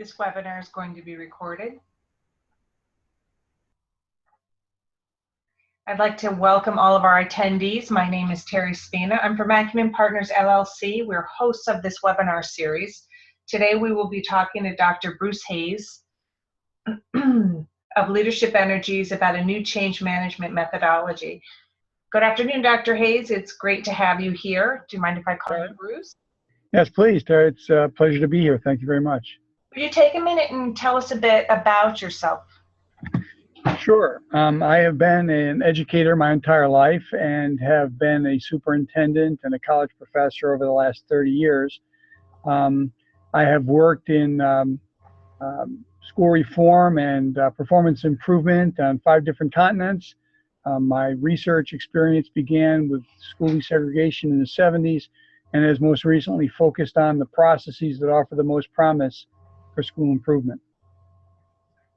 This webinar is going to be recorded. I'd like to welcome all of our attendees. My name is Terry Spina. I'm from Acumen Partners, LLC. We're hosts of this webinar series. Today we will be talking to Dr. Bruce Hayes of Leadership Energies about a new change management methodology. Good afternoon, Dr. Hayes. It's great to have you here. Do you mind if I call you Bruce? Yes, please, Terry. It's a pleasure to be here. Thank you very much. Would you take a minute and tell us a bit about yourself? Sure. I have been an educator my entire life and have been a superintendent and a college professor over the last 30 years. I have worked in school reform and performance improvement on 5 different continents. My research experience began with school desegregation in the 70s and has most recently focused on the processes that offer the most promise for school improvement.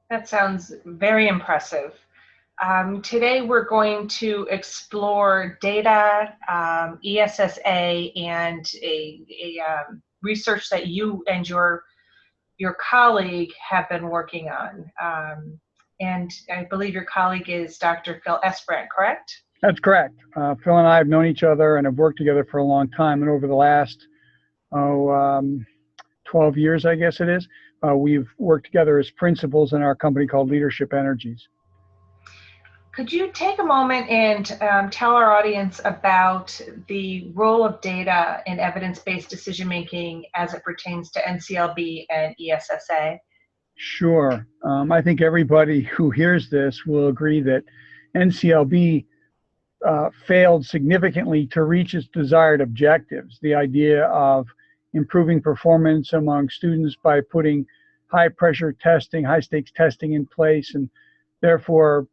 That sounds very impressive. Today we're going to explore data, ESSA, and a research that you and your colleague have been working on. And I believe your colleague is Dr. Phil Esbrandt, correct? That's correct. Phil and I have known each other and have worked together for a long time. And over the last 12 years, I guess it is, we've worked together as principals in our company called Leadership Energies. Could you take a moment and tell our audience about the role of data in evidence-based decision-making as it pertains to NCLB and ESSA? Sure. I think everybody who hears this will agree that NCLB failed significantly to reach its desired objectives. The idea of improving performance among students by putting high-pressure testing, high-stakes testing in place, and therefore,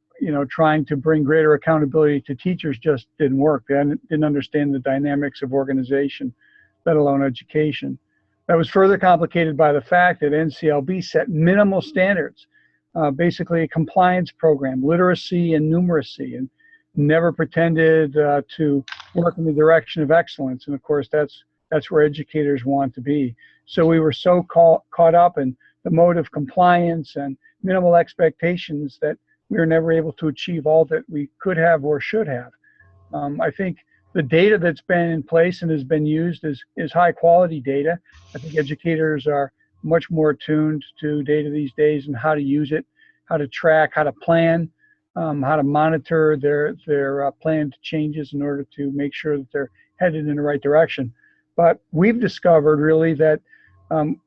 trying to bring greater accountability to teachers just didn't work. They didn't understand the dynamics of organization, let alone education. That was further complicated by the fact that NCLB set minimal standards, basically a compliance program, literacy and numeracy, and never pretended to work in the direction of excellence. And of course, that's where educators want to be. So we were so caught up in the mode of compliance and minimal expectations that we were never able to achieve all that we could have or should have. I think the data that's been in place and has been used is high quality data. I think educators are much more attuned to data these days and how to use it, how to track, how to plan, how to monitor their planned changes in order to make sure that they're headed in the right direction. But we've discovered really that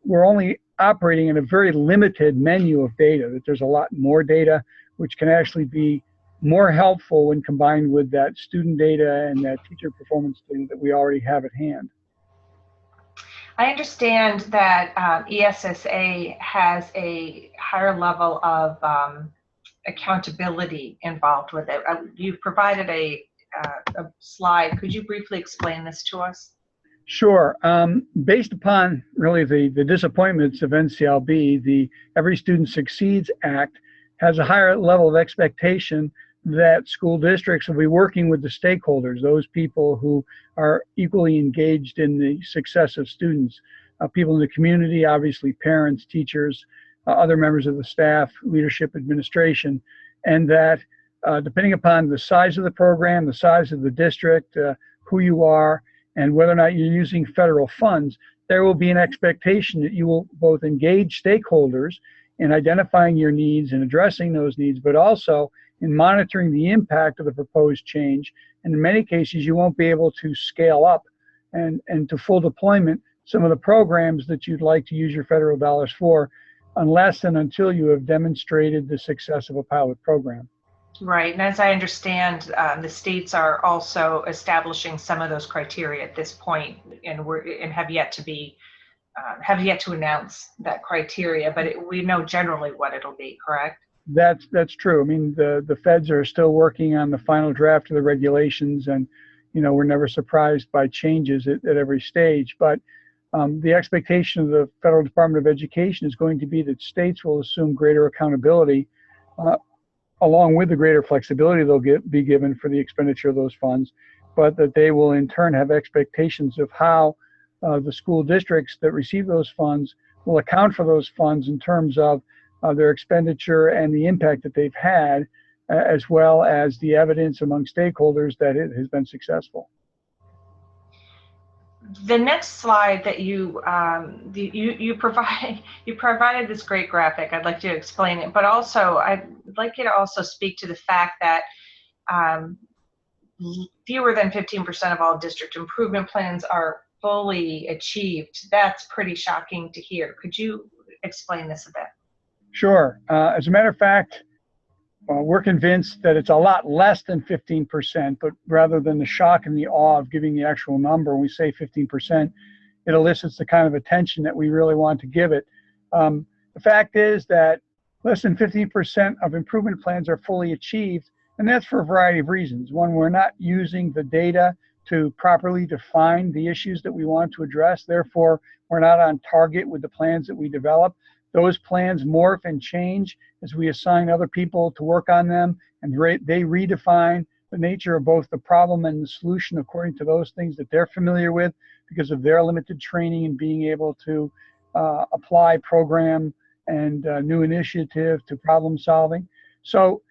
we're only operating in a very limited menu of data, that there's a lot more data which can actually be more helpful when combined with that student data and that teacher performance data that we already have at hand. I understand that ESSA has a higher level of accountability involved with it. You've provided a slide. Could you briefly explain this to us? Sure. Based upon really the disappointments of NCLB, the Every Student Succeeds Act has a higher level of expectation that school districts will be working with the stakeholders, those people who are equally engaged in the success of students, people in the community, obviously parents, teachers, other members of the staff, leadership, administration, and that depending upon the size of the program, the size of the district, who you are, and whether or not you're using federal funds, there will be an expectation that you will both engage stakeholders in identifying your needs and addressing those needs, but also in monitoring the impact of the proposed change. And in many cases, you won't be able to scale up and to full deployment some of the programs that you'd like to use your federal dollars for, unless and until you have demonstrated the success of a pilot program. Right, and as I understand, the states are also establishing some of those criteria at this point, and have yet to announce that criteria. But we know generally what it'll be, correct? That's true. I mean, the feds are still working on the final draft of the regulations, and we're never surprised by changes at every stage. But the expectation of the Federal Department of Education is going to be that states will assume greater accountability along with the greater flexibility they'll be given for the expenditure of those funds, but that they will in turn have expectations of how the school districts that receive those funds will account for those funds in terms of their expenditure and the impact that they've had, as well as the evidence among stakeholders that it has been successful. The next slide that you provided this great graphic. I'd like you to explain it, but also I'd like you to also speak to the fact that fewer than 15% of all district improvement plans are fully achieved. That's pretty shocking to hear. Could you explain this a bit? Sure. As a matter of fact, we're convinced that it's a lot less than 15%, but rather than the shock and the awe of giving the actual number, when we say 15%, it elicits the kind of attention that we really want to give it. The fact is that less than 15% of improvement plans are fully achieved, and that's for a variety of reasons. One, we're not using the data to properly define the issues that we want to address. Therefore, we're not on target with the plans that we develop. Those plans morph and change as we assign other people to work on them, and they redefine the nature of both the problem and the solution according to those things that they're familiar with because of their limited training and being able to apply program and new initiative to problem solving. So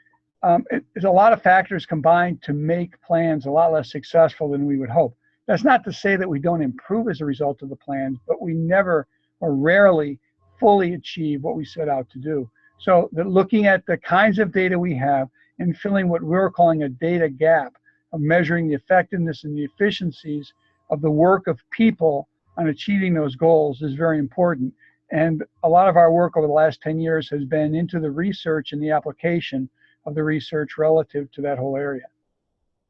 there's a lot of factors combined to make plans a lot less successful than we would hope. That's not to say that we don't improve as a result of the plans, but we never or rarely fully achieve what we set out to do. So looking at the kinds of data we have and filling what we're calling a data gap of measuring the effectiveness and the efficiencies of the work of people on achieving those goals is very important. And a lot of our work over the last 10 years has been into the research and the application of the research relative to that whole area.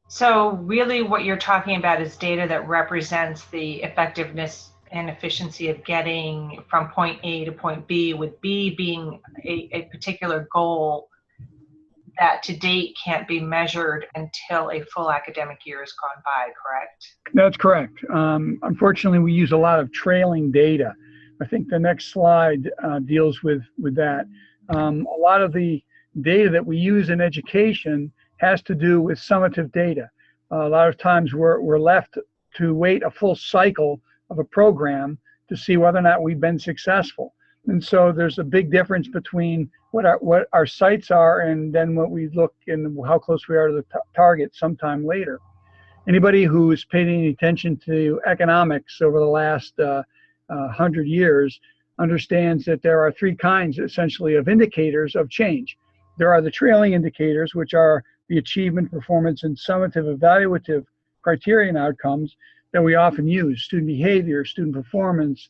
So really what you're talking about is data that represents the effectiveness and efficiency of getting from point A to point B, with B being a particular goal that to date can't be measured until a full academic year has gone by, correct? That's correct. Unfortunately, we use a lot of trailing data. I think the next slide deals with that. A lot of the data that we use in education has to do with summative data. A lot of times we're left to wait a full cycle of a program to see whether or not we've been successful. And so there's a big difference between what our sights are and then what we look and how close we are to the target sometime later. Anybody who's paid any attention to economics over the last 100 years understands that there are three kinds essentially of indicators of change. There are the trailing indicators, which are the achievement, performance, and summative evaluative criterion outcomes that we often use: student behavior, student performance,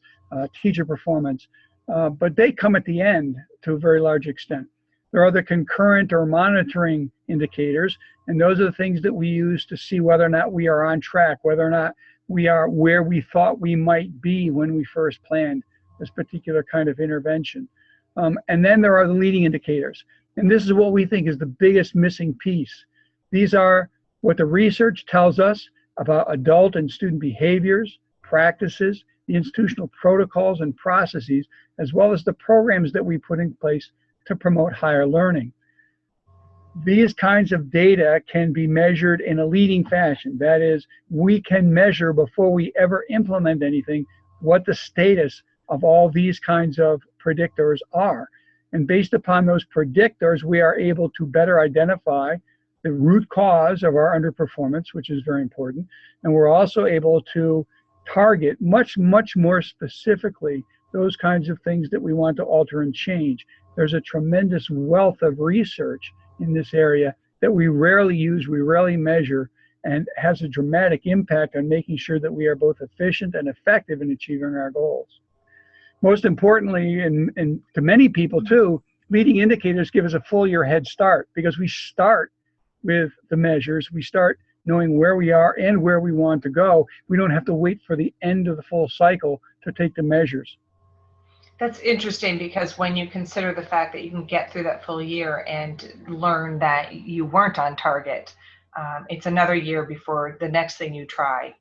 teacher performance, but they come at the end to a very large extent. There are the concurrent or monitoring indicators, and those are the things that we use to see whether or not we are on track, whether or not we are where we thought we might be when we first planned this particular kind of intervention. And then there are the leading indicators, and this is what we think is the biggest missing piece. These are what the research tells us about adult and student behaviors, practices, the institutional protocols and processes, as well as the programs that we put in place to promote higher learning. These kinds of data can be measured in a leading fashion. That is, we can measure before we ever implement anything what the status of all these kinds of predictors are. And based upon those predictors, we are able to better identify the root cause of our underperformance, which is very important. And we're also able to target much, much more specifically those kinds of things that we want to alter and change. There's a tremendous wealth of research in this area that we rarely use, we rarely measure, and has a dramatic impact on making sure that we are both efficient and effective in achieving our goals. Most importantly, and to many people too, leading indicators give us a full year head start because we start with the measures, we start knowing where we are and where we want to go. We don't have to wait for the end of the full cycle to take the measures. That's interesting because when you consider the fact that you can get through that full year and learn that you weren't on target, it's another year before the next thing you try.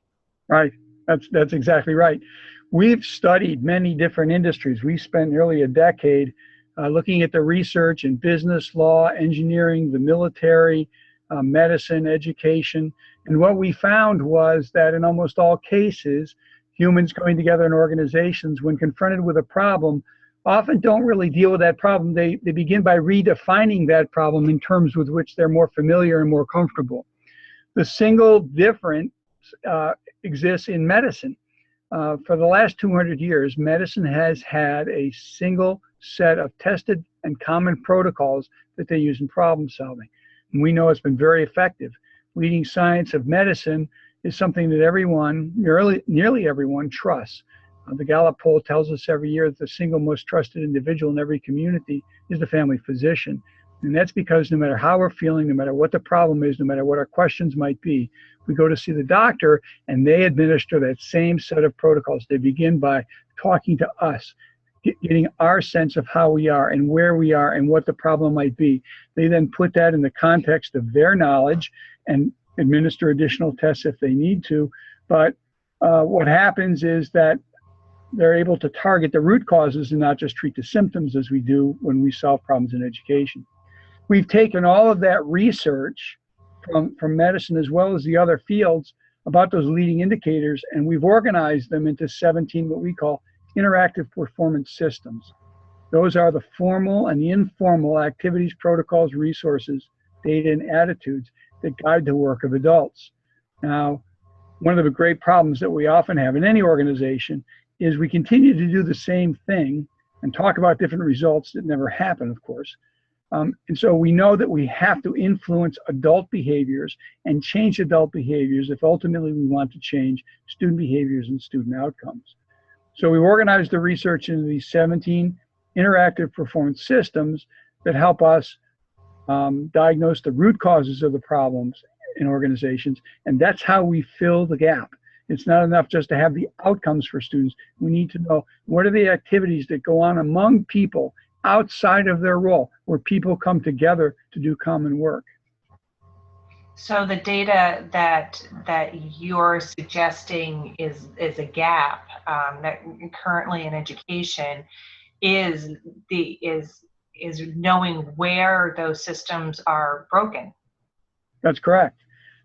Right, that's exactly right. We've studied many different industries. We spent nearly a decade looking at the research in business, law, engineering, the military, medicine, education. And what we found was that in almost all cases, humans coming together in organizations, when confronted with a problem, often don't really deal with that problem. They begin by redefining that problem in terms with which they're more familiar and more comfortable. The single difference exists in medicine. For the last 200 years, medicine has had a single set of tested and common protocols that they use in problem solving. And we know it's been very effective. Leading science of medicine is something that everyone, nearly everyone, trusts. The Gallup poll tells us every year that the single most trusted individual in every community is the family physician. And that's because no matter how we're feeling, no matter what the problem is, no matter what our questions might be, we go to see the doctor and they administer that same set of protocols. They begin by talking to us, getting our sense of how we are and where we are and what the problem might be. They then put that in the context of their knowledge and administer additional tests if they need to. But what happens is that they're able to target the root causes and not just treat the symptoms as we do when we solve problems in education. We've taken all of that research from medicine as well as the other fields about those leading indicators, and we've organized them into 17 what we call interactive performance systems. Those are the formal and the informal activities, protocols, resources, data, and attitudes that guide the work of adults. Now, one of the great problems that we often have in any organization is we continue to do the same thing and talk about different results that never happen, of course. And so we know that we have to influence adult behaviors and change adult behaviors if ultimately we want to change student behaviors and student outcomes. So we've organized the research into these 17 interactive performance systems that help us diagnose the root causes of the problems in organizations, and that's how we fill the gap. It's not enough just to have the outcomes for students. We need to know what are the activities that go on among people outside of their role, where people come together to do common work. So the data that you're suggesting is a gap that currently in education is knowing where those systems are broken. That's correct.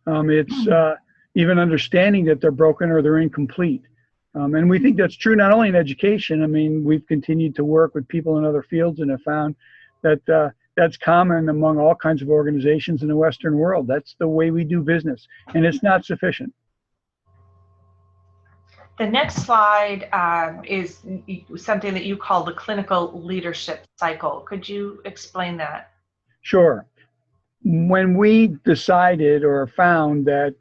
It's even understanding that they're broken or they're incomplete. And we think that's true not only in education. I mean, we've continued to work with people in other fields and have found that that's common among all kinds of organizations in the Western world. That's the way we do business, and it's not sufficient. The next slide is something that you call the clinical leadership cycle. Could you explain that? Sure. When we decided or found that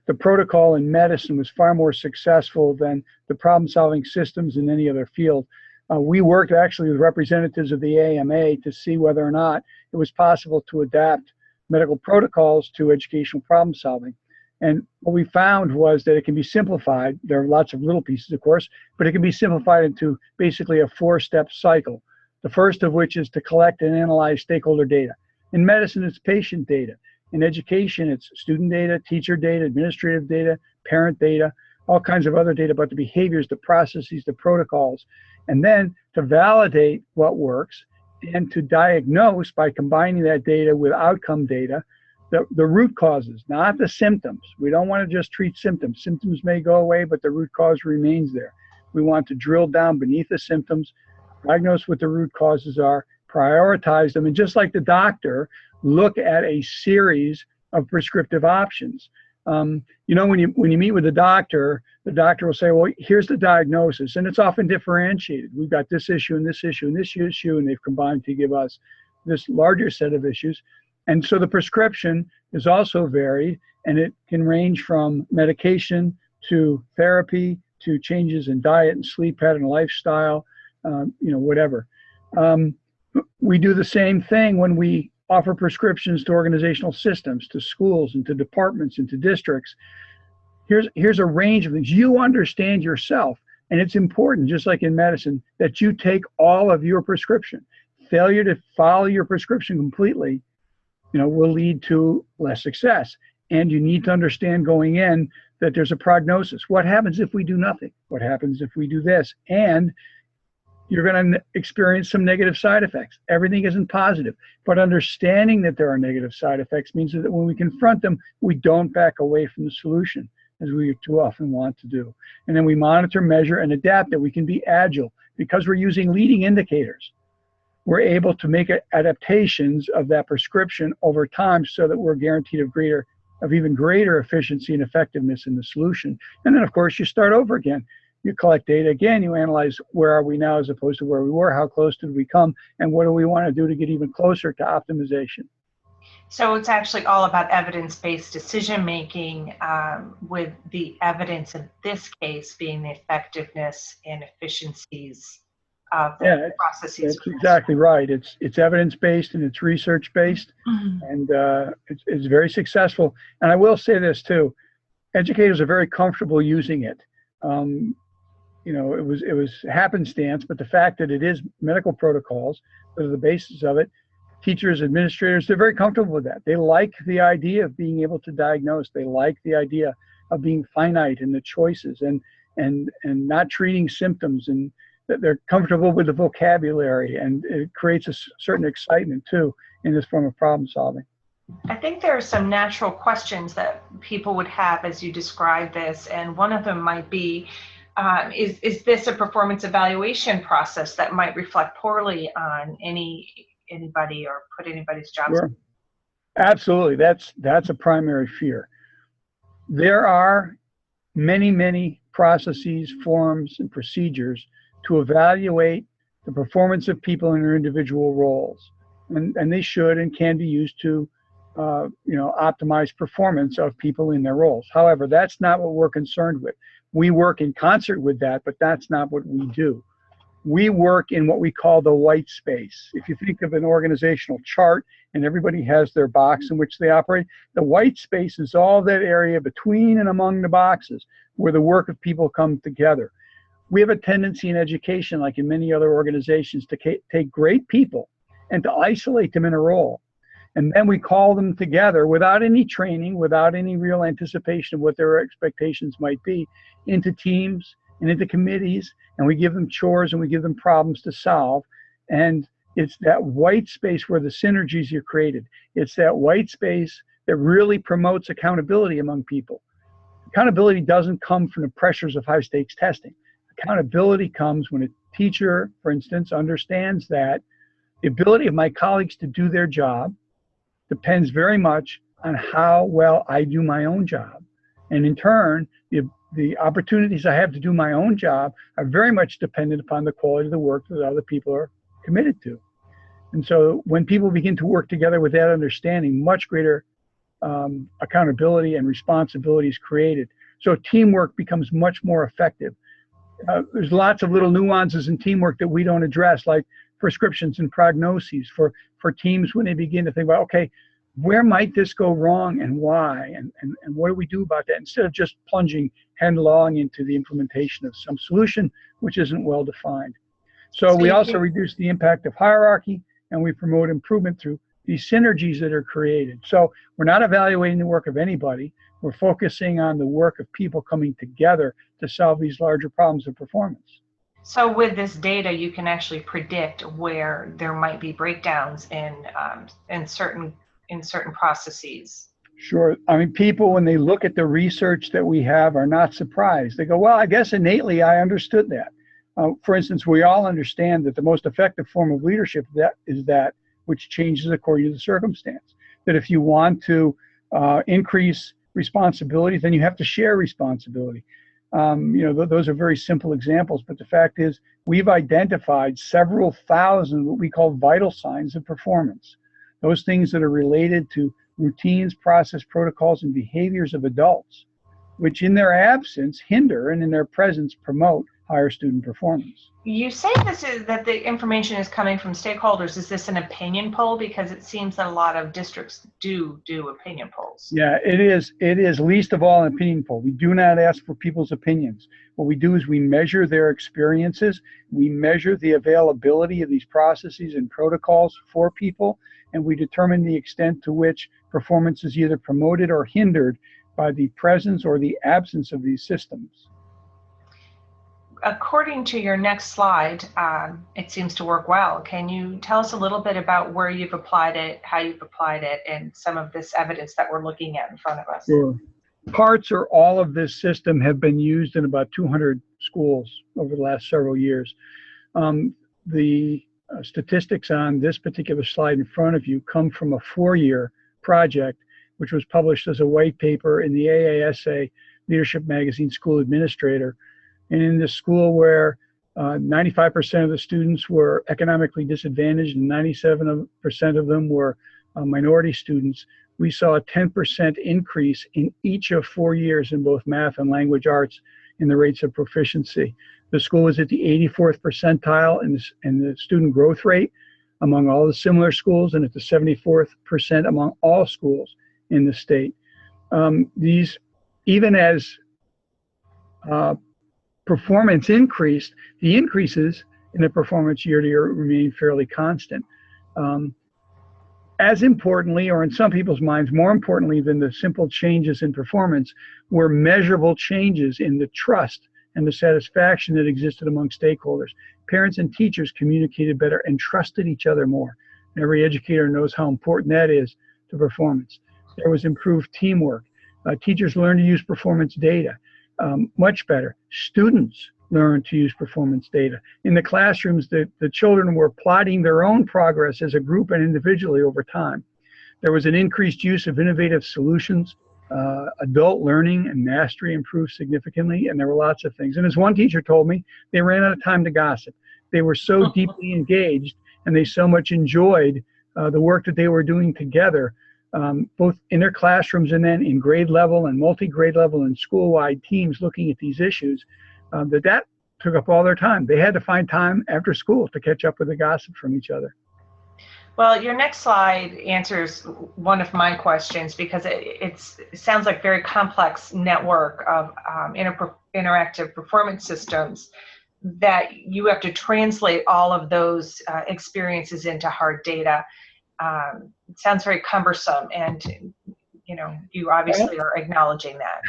the protocol in medicine was far more successful than the problem-solving systems in any other field, we worked actually with representatives of the AMA to see whether or not it was possible to adapt medical protocols to educational problem solving. And what we found was that it can be simplified. There are lots of little pieces, of course, but it can be simplified into basically a 4-step cycle. The first of which is to collect and analyze stakeholder data. In medicine, it's patient data. In education, it's student data, teacher data, administrative data, parent data, all kinds of other data about the behaviors, the processes, the protocols. And then to validate what works and to diagnose by combining that data with outcome data, the root causes, not the symptoms. We don't want to just treat symptoms. Symptoms may go away, but the root cause remains there. We want to drill down beneath the symptoms, diagnose what the root causes are, prioritize them, and just like the doctor, look at a series of prescriptive options. You know, when you meet with the doctor will say, well, here's the diagnosis, and it's often differentiated. We've got this issue and this issue and this issue, and they've combined to give us this larger set of issues. And so the prescription is also varied, and it can range from medication to therapy to changes in diet and sleep pattern, lifestyle, whatever. We do the same thing when we offer prescriptions to organizational systems, to schools and to departments and to districts. Here's a range of things. You understand yourself, and it's important, just like in medicine, that you take all of your prescription. Failure to follow your prescription completely, will lead to less success. And you need to understand going in that there's a prognosis. What happens if we do nothing? What happens if we do this? And you're going to experience some negative side effects. Everything isn't positive, but understanding that there are negative side effects means that when we confront them, we don't back away from the solution. as we too often want to do. And then we monitor, measure, and adapt that we can be agile because we're using leading indicators. We're able to make adaptations of that prescription over time so that we're guaranteed of even greater efficiency and effectiveness in the solution. And then, of course, you start over again. You collect data again, you analyze where are we now as opposed to where we were, how close did we come, and what do we want to do to get even closer to optimization. So it's actually all about evidence-based decision-making, with the evidence in this case being the effectiveness and efficiencies of the processes. That's exactly right. It's evidence-based and it's research-based, and it's very successful. And I will say this too, educators are very comfortable using it. It was happenstance, but the fact that it is medical protocols that are the basis of it, teachers, administrators, they're very comfortable with that. They like the idea of being able to diagnose. They like the idea of being finite in the choices and not treating symptoms, and that they're comfortable with the vocabulary, and it creates a certain excitement too in this form of problem solving. I think there are some natural questions that people would have as you describe this, and one of them might be, is this a performance evaluation process that might reflect poorly on anybody or put anybody's jobs? Sure. Absolutely. That's a primary fear. There are many processes, forms, and procedures to evaluate the performance of people in their individual roles, and they should and can be used to optimize performance of people in their roles. However, that's not what we're concerned with. We work in concert with that, but that's not what we do. We work in what we call the white space. If you think of an organizational chart and everybody has their box in which they operate, the white space is all that area between and among the boxes where the work of people come together. We have a tendency in education, like in many other organizations, to take great people and to isolate them in a role. And then we call them together without any training, without any real anticipation of what their expectations might be, into teams and into committees, and we give them chores and we give them problems to solve. And it's that white space where the synergies are created. It's that white space that really promotes accountability among people. Accountability doesn't come from the pressures of high stakes testing. Accountability comes when a teacher, for instance, understands that the ability of my colleagues to do their job depends very much on how well I do my own job. And in turn, the opportunities I have to do my own job are very much dependent upon the quality of the work that other people are committed to. And so when people begin to work together with that understanding, much greater accountability and responsibility is created. So teamwork becomes much more effective. There's lots of little nuances in teamwork that we don't address, like prescriptions and prognoses for teams when they begin to think about, okay, where might this go wrong and why, and what do we do about that, instead of just plunging headlong into the implementation of some solution which isn't well defined. So we also reduce the impact of hierarchy, and we promote improvement through these synergies that are created. So we're not evaluating the work of anybody. We're focusing on the work of people coming together to solve these larger problems of performance. So with this data, you can actually predict where there might be breakdowns in certain processes. Sure. I mean, people, when they look at the research that we have, are not surprised. They go, well, I guess innately I understood that. For instance, we all understand that the most effective form of leadership is that which changes according to the circumstance. That if you want to increase responsibility, then you have to share responsibility. Those are very simple examples, but the fact is we've identified several thousand what we call vital signs of performance. Those things that are related to routines, process, protocols, and behaviors of adults, which in their absence hinder and in their presence promote higher student performance. You say that the information is coming from stakeholders. Is this an opinion poll? Because it seems that a lot of districts do opinion polls. Yeah, it is. It is least of all an opinion poll. We do not ask for people's opinions. What we do is we measure their experiences. We measure the availability of these processes and protocols for people, and we determine the extent to which performance is either promoted or hindered by the presence or the absence of these systems. According to your next slide, it seems to work well. Can you tell us a little bit about where you've applied it, how you've applied it, and some of this evidence that we're looking at in front of us? Sure. Parts or all of this system have been used in about 200 schools over the last several years. The statistics on this particular slide in front of you come from a 4-year project, which was published as a white paper in the AASA Leadership Magazine School Administrator. And in this school where 95% of the students were economically disadvantaged and 97% of them were minority students, we saw a 10% increase in each of 4 years in both math and language arts in the rates of proficiency. The school was at the 84th percentile in the student growth rate among all the similar schools, and at the 74th percent among all schools in the state. These, even as performance increased, the increases in the performance year to year remain fairly constant. As importantly, or in some people's minds, more importantly than the simple changes in performance, were measurable changes in the trust and the satisfaction that existed among stakeholders. Parents and teachers communicated better and trusted each other more. Every educator knows how important that is to performance. There was improved teamwork. Teachers learned to use performance data much better. Students learned to use performance data. In the classrooms, the children were plotting their own progress as a group and individually over time. There was an increased use of innovative solutions. Adult learning and mastery improved significantly, and there were lots of things. And as one teacher told me, they ran out of time to gossip. They were so deeply engaged, and they so much enjoyed the work that they were doing together, both in their classrooms and then in grade level and multi-grade level and school-wide teams looking at these issues, that took up all their time. They had to find time after school to catch up with the gossip from each other. Well, your next slide answers one of my questions, because it sounds like a very complex network of interactive performance systems that you have to translate all of those experiences into hard data. It sounds very cumbersome, and you obviously are acknowledging that.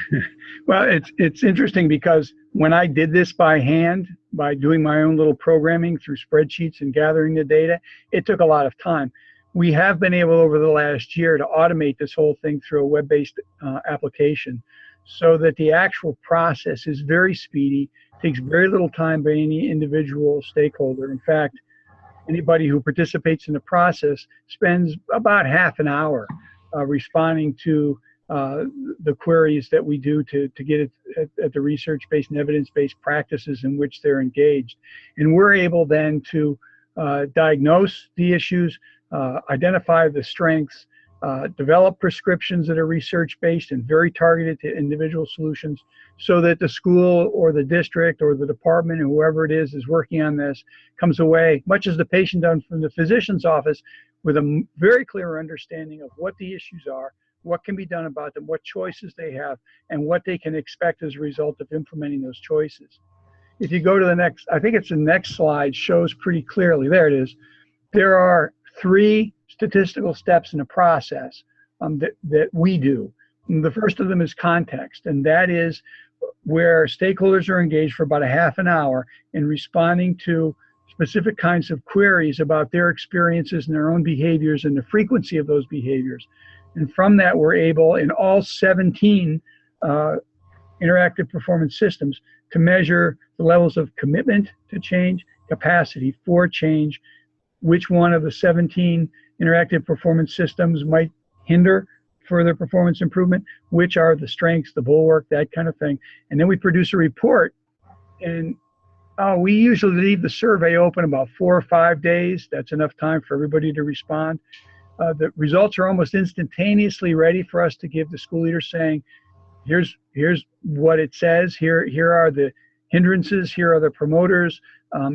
Well, it's interesting because when I did this by hand, by doing my own little programming through spreadsheets and gathering the data, it took a lot of time. We have been able over the last year to automate this whole thing through a web-based application so that the actual process is very speedy, takes very little time by any individual stakeholder. In fact, anybody who participates in the process spends about half an hour responding to the queries that we do to get it at the research-based and evidence-based practices in which they're engaged. And we're able then to diagnose the issues, identify the strengths, develop prescriptions that are research-based and very targeted to individual solutions, so that the school or the district or the department or whoever it is working on this comes away, much as the patient does from the physician's office, with a very clear understanding of what the issues are, what can be done about them, what choices they have, and what they can expect as a result of implementing those choices. If you go to the next, I think it's the next slide, shows pretty clearly, there it is. There are 3 statistical steps in a process that we do. And the first of them is context, and that is where stakeholders are engaged for about a half an hour in responding to specific kinds of queries about their experiences and their own behaviors and the frequency of those behaviors. And from that, we're able, in all 17 interactive performance systems, to measure the levels of commitment to change, capacity for change, which one of the 17 interactive performance systems might hinder further performance improvement, which are the strengths, the bulwark, that kind of thing. And then we produce a report, and we usually leave the survey open about 4 or 5 days. That's enough time for everybody to respond. The results are almost instantaneously ready for us to give the school leader, saying, here's what it says, here are the hindrances, here are the promoters,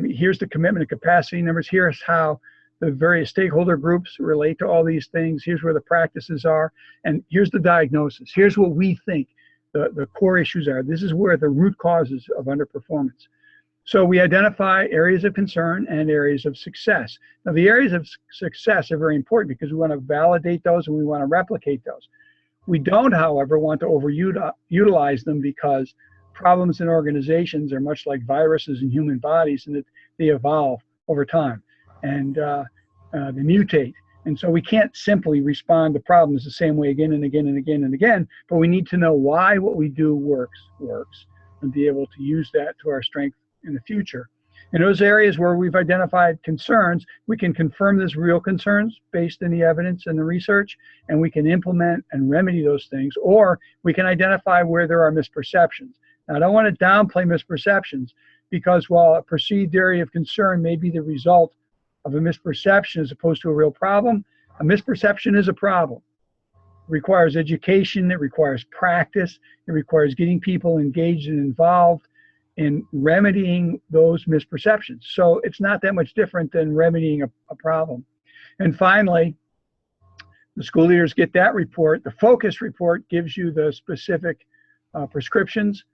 here's the commitment and capacity numbers, here's how the various stakeholder groups relate to all these things, here's where the practices are, and here's the diagnosis. Here's what we think the core issues are. This is where the root causes of underperformance. So we identify areas of concern and areas of success. Now, the areas of success are very important because we want to validate those and we want to replicate those. We don't, however, want to overutilize them, because problems in organizations are much like viruses in human bodies, and that they evolve over time and they mutate. And so we can't simply respond to problems the same way again and again and again and again, but we need to know why what we do works, and be able to use that to our strength in the future. In those areas where we've identified concerns, we can confirm there's real concerns based in the evidence and the research, and we can implement and remedy those things, or we can identify where there are misperceptions. Now, I don't want to downplay misperceptions, because while a perceived area of concern may be the result of a misperception as opposed to a real problem, a misperception is a problem. It requires education, it requires practice, it requires getting people engaged and involved in remedying those misperceptions. So it's not that much different than remedying a problem. And finally, the school leaders get that report. The focus report gives you the specific prescriptions.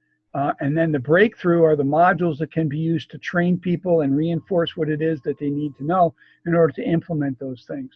And then the breakthrough are the modules that can be used to train people and reinforce what it is that they need to know in order to implement those things.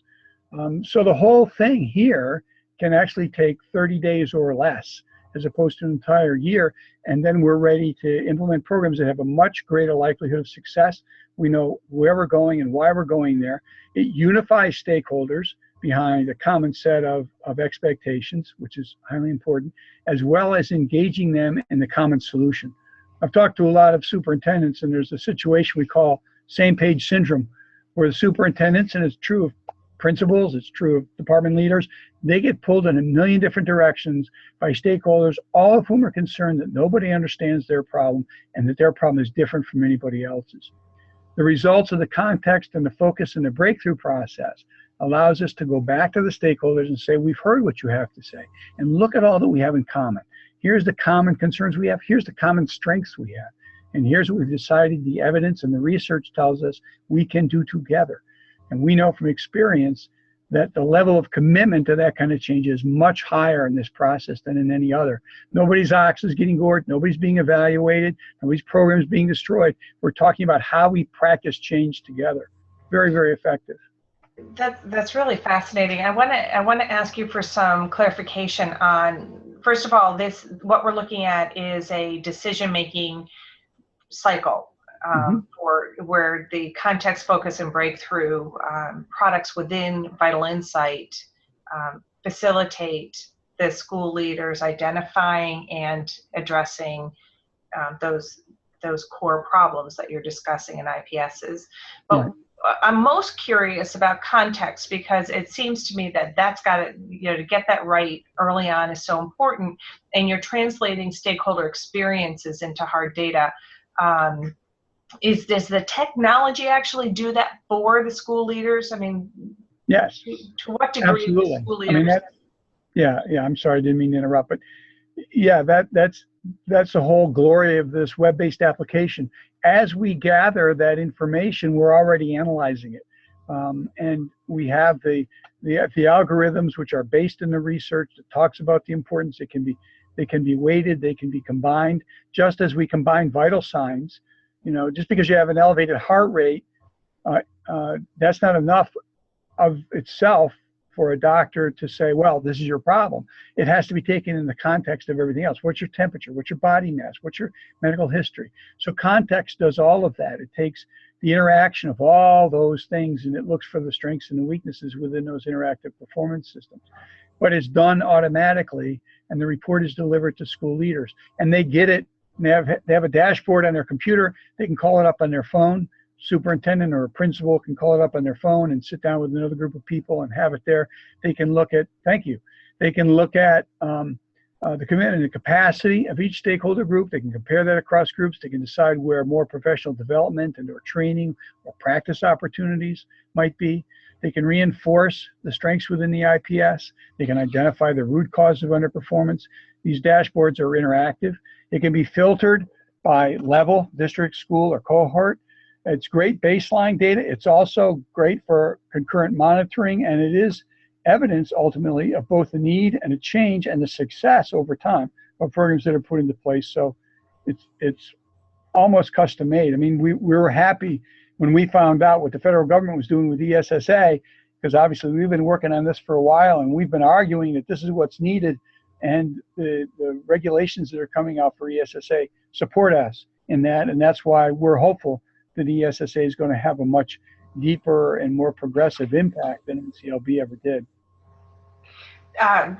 So the whole thing here can actually take 30 days or less, as opposed to an entire year. And then we're ready to implement programs that have a much greater likelihood of success. We know where we're going and why we're going there. It unifies stakeholders behind a common set of expectations, which is highly important, as well as engaging them in the common solution. I've talked to a lot of superintendents, and there's a situation we call same page syndrome, where the superintendents, and it's true of principals, it's true of department leaders, they get pulled in a million different directions by stakeholders, all of whom are concerned that nobody understands their problem and that their problem is different from anybody else's. The results of the context and the focus and the breakthrough process allows us to go back to the stakeholders and say, we've heard what you have to say, and look at all that we have in common. Here's the common concerns we have, here's the common strengths we have, and here's what we've decided the evidence and the research tells us we can do together. And we know from experience that the level of commitment to that kind of change is much higher in this process than in any other. Nobody's ox is getting gored, nobody's being evaluated, nobody's program is being destroyed. We're talking about how we practice change together. Very, very effective. That's really fascinating. I want to ask you for some clarification on, first of all, what we're looking at is a decision-making cycle for where the context, focus, and breakthrough products within VitalInsight facilitate the school leaders identifying and addressing those core problems that you're discussing in IPSs. But I'm most curious about context, because it seems to me that that's got to, to get that right early on is so important, and you're translating stakeholder experiences into hard data. Does the technology actually do that for the school leaders? I mean, yes. To what degree do school leaders? I mean, I'm sorry, I didn't mean to interrupt, but yeah, that's the whole glory of this web-based application. As we gather that information, we're already analyzing it, and we have the algorithms which are based in the research that talks about the importance. They can be weighted, they can be combined, just as we combine vital signs. Just because you have an elevated heart rate, that's not enough of itself for a doctor to say, well, this is your problem. It has to be taken in the context of everything else. What's your temperature? What's your body mass? What's your medical history? So context does all of that. It takes the interaction of all those things, and it looks for the strengths and the weaknesses within those interactive performance systems. But it's done automatically, and the report is delivered to school leaders. And they get it, and they have a dashboard on their computer. They can call it up on their phone. Superintendent or a principal can call it up on their phone and sit down with another group of people and have it there. They can look at, they can look at the commitment and the capacity of each stakeholder group. They can compare that across groups. They can decide where more professional development and or training or practice opportunities might be. They can reinforce the strengths within the IPS. They can identify the root cause of underperformance. These dashboards are interactive. It can be filtered by level, district, school, or cohort. It's great baseline data. It's also great for concurrent monitoring, and it is evidence ultimately of both the need and a change and the success over time of programs that are put into place. So it's almost custom made. I mean, we were happy when we found out what the federal government was doing with ESSA, because obviously we've been working on this for a while, and we've been arguing that this is what's needed, and the regulations that are coming out for ESSA support us in that, and that's why we're hopeful that ESSA is going to have a much deeper and more progressive impact than NCLB ever did.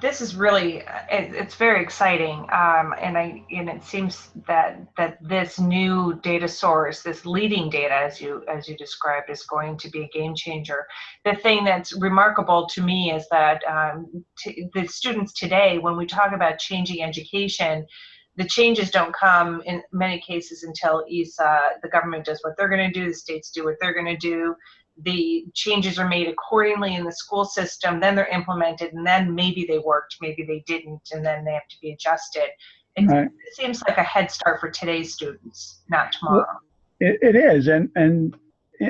This is really, it's very exciting, and it seems that this new data source, this leading data, as you described, is going to be a game changer. The thing that's remarkable to me is that the students today, when we talk about changing education, the changes don't come in many cases until the government does what they're going to do, the states do what they're going to do. The changes are made accordingly in the school system, then they're implemented, and then maybe they worked, maybe they didn't, and then they have to be adjusted. It seems like a head start for today's students, not tomorrow. Well, it is, and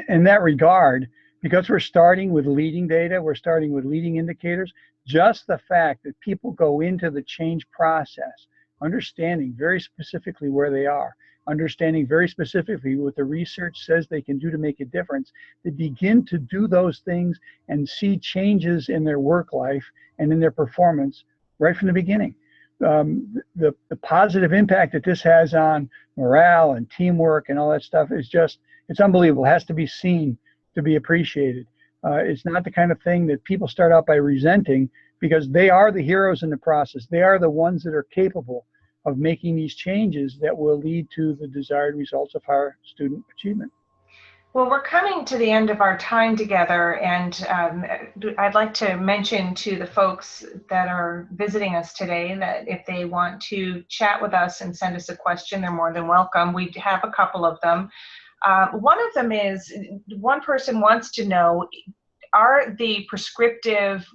in that regard, because we're starting with leading data, we're starting with leading indicators, just the fact that people go into the change process, understanding very specifically where they are, understanding very specifically what the research says they can do to make a difference, they begin to do those things and see changes in their work life and in their performance right from the beginning. The positive impact that this has on morale and teamwork and all that stuff is just, it's unbelievable. It has to be seen to be appreciated. It's not the kind of thing that people start out by resenting, because they are the heroes in the process. They are the ones that are capable of making these changes that will lead to the desired results of higher student achievement. Well, we're coming to the end of our time together, and I'd like to mention to the folks that are visiting us today that if they want to chat with us and send us a question, they're more than welcome. We have a couple of them. One of them is, one person wants to know, are the prescriptive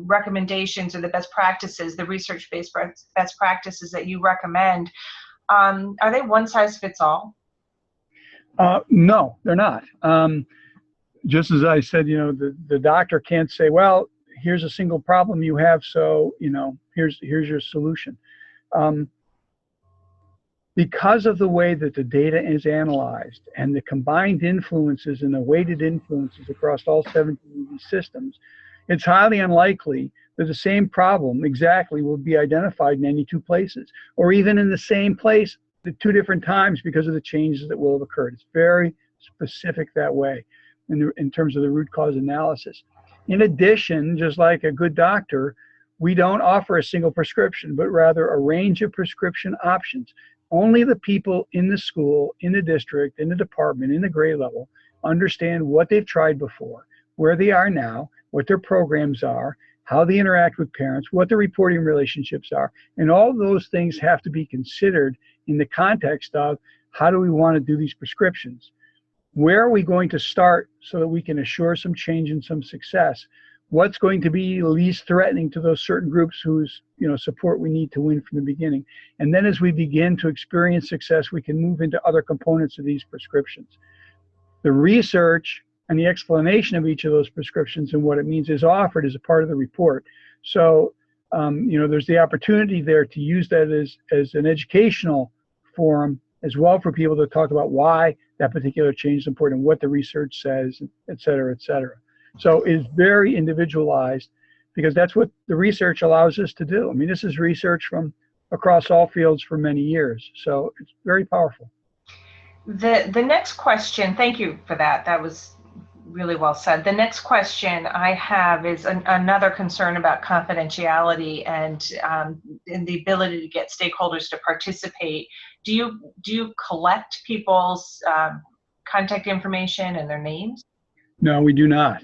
recommendations or the best practices, the research-based best practices that you recommend, are they one size fits all? No, they're not. Just as I said, the doctor can't say, well, here's a single problem you have, so here's your solution. Because of the way that the data is analyzed and the combined influences and the weighted influences across all 17 of these systems, it's highly unlikely that the same problem exactly will be identified in any two places, or even in the same place at two different times, because of the changes that will have occurred. It's very specific that way in terms of the root cause analysis. In addition, just like a good doctor, we don't offer a single prescription, but rather a range of prescription options. Only the people in the school, in the district, in the department, in the grade level, understand what they've tried before, where they are now, what their programs are, how they interact with parents, what the reporting relationships are. And all those things have to be considered in the context of, how do we want to do these prescriptions? Where are we going to start so that we can assure some change and some success? What's going to be least threatening to those certain groups whose support we need to win from the beginning? And then as we begin to experience success, we can move into other components of these prescriptions. The research and the explanation of each of those prescriptions and what it means is offered as a part of the report. So there's the opportunity there to use that as an educational forum as well, for people to talk about why that particular change is important, what the research says, et cetera, et cetera. So it's very individualized, because that's what the research allows us to do. I mean, this is research from across all fields for many years. So it's very powerful. The next question, thank you for that. That was really well said. The next question I have is another concern about confidentiality and the ability to get stakeholders to participate. Do you collect people's contact information and their names? No, we do not.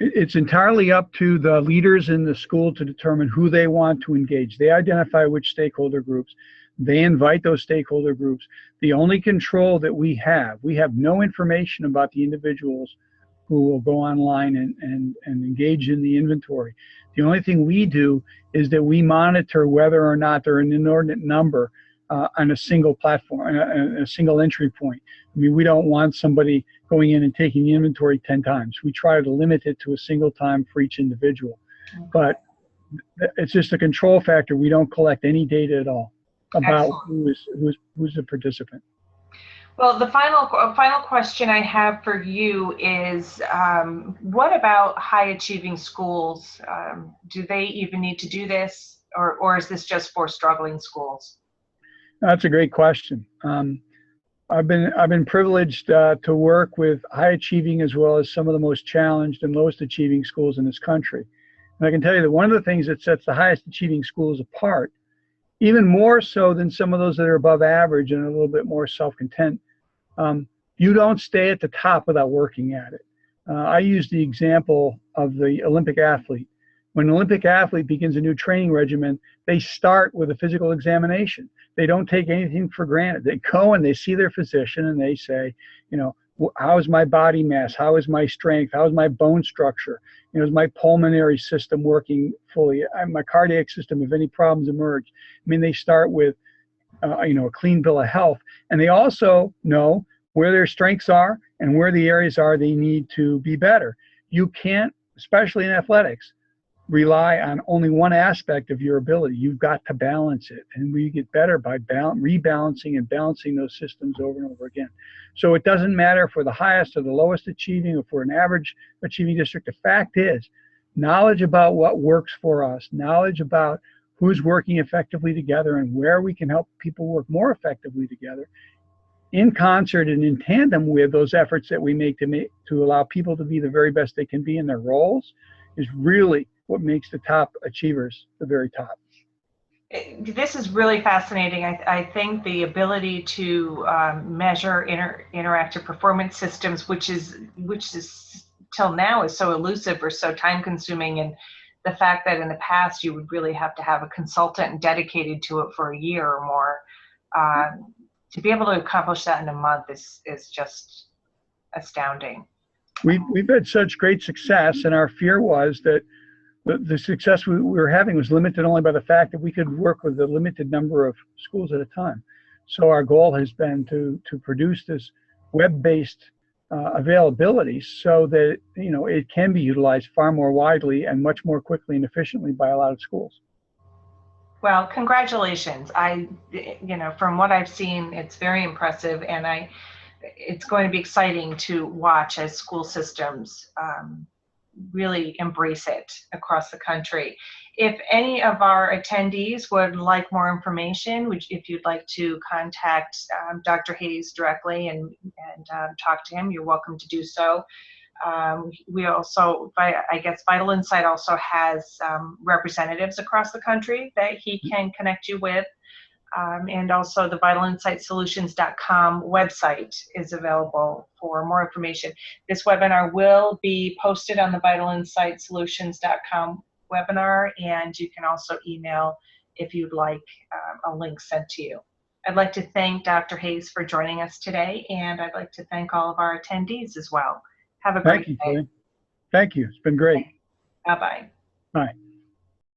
It's entirely up to the leaders in the school to determine who they want to engage. They identify which stakeholder groups. They invite those stakeholder groups. The only control that we have no information about the individuals who will go online and engage in the inventory. The only thing we do is that we monitor whether or not they're an inordinate number on a single platform, a single entry point. I mean, we don't want somebody going in and taking the inventory 10 times. We try to limit it to a single time for each individual. Okay. But it's just a control factor. We don't collect any data at all about who's a participant. Well, the final question I have for you is, what about high achieving schools? Do they even need to do this, or is this just for struggling schools? That's a great question. I've been privileged to work with high achieving as well as some of the most challenged and lowest achieving schools in this country. And I can tell you that one of the things that sets the highest achieving schools apart, even more so than some of those that are above average and a little bit more self-content, you don't stay at the top without working at it. I use the example of the Olympic athlete. When an Olympic athlete begins a new training regimen, they start with a physical examination. They don't take anything for granted. They go and they see their physician and they say, you know, how is my body mass? How is my strength? How is my bone structure? You know, is my pulmonary system working fully? My cardiac system, if any problems emerge. I mean, they start with, you know, a clean bill of health. And they also know where their strengths are and where the areas are they need to be better. You can't, especially in athletics, rely on only one aspect of your ability. You've got to balance it, and we get better by rebalancing and balancing those systems over and over again. So it doesn't matter if we're the highest or the lowest achieving, if we're an average achieving district. The fact is, knowledge about what works for us, knowledge about who's working effectively together and where we can help people work more effectively together, in concert and in tandem with those efforts that we make to allow people to be the very best they can be in their roles, is really what makes the top achievers the very top. This is really fascinating. I think the ability to measure interactive performance systems, which is till now is so elusive or so time consuming, and the fact that in the past you would really have to have a consultant dedicated to it for a year or more, to be able to accomplish that in a month is just astounding. We've had such great success, and our fear was that the success we were having was limited only by the fact that we could work with a limited number of schools at a time. So our goal has been to produce this web-based availability so that, you know, it can be utilized far more widely and much more quickly and efficiently by a lot of schools. Well, congratulations. You know, from what I've seen, it's very impressive, and it's going to be exciting to watch as school systems really embrace it across the country. If any of our attendees would like more information, if you'd like to contact Dr. Hayes directly and talk to him, you're welcome to do so. We also, I guess VitalInsight also has representatives across the country that he can connect you with. And also the VitalInsightSolutions.com website is available for more information. This webinar will be posted on the VitalInsightSolutions.com webinar, and you can also email if you'd like a link sent to you. I'd like to thank Dr. Hayes for joining us today, and I'd like to thank all of our attendees as well. Have a great day. Thank you. It's been great. Bye-bye. Bye.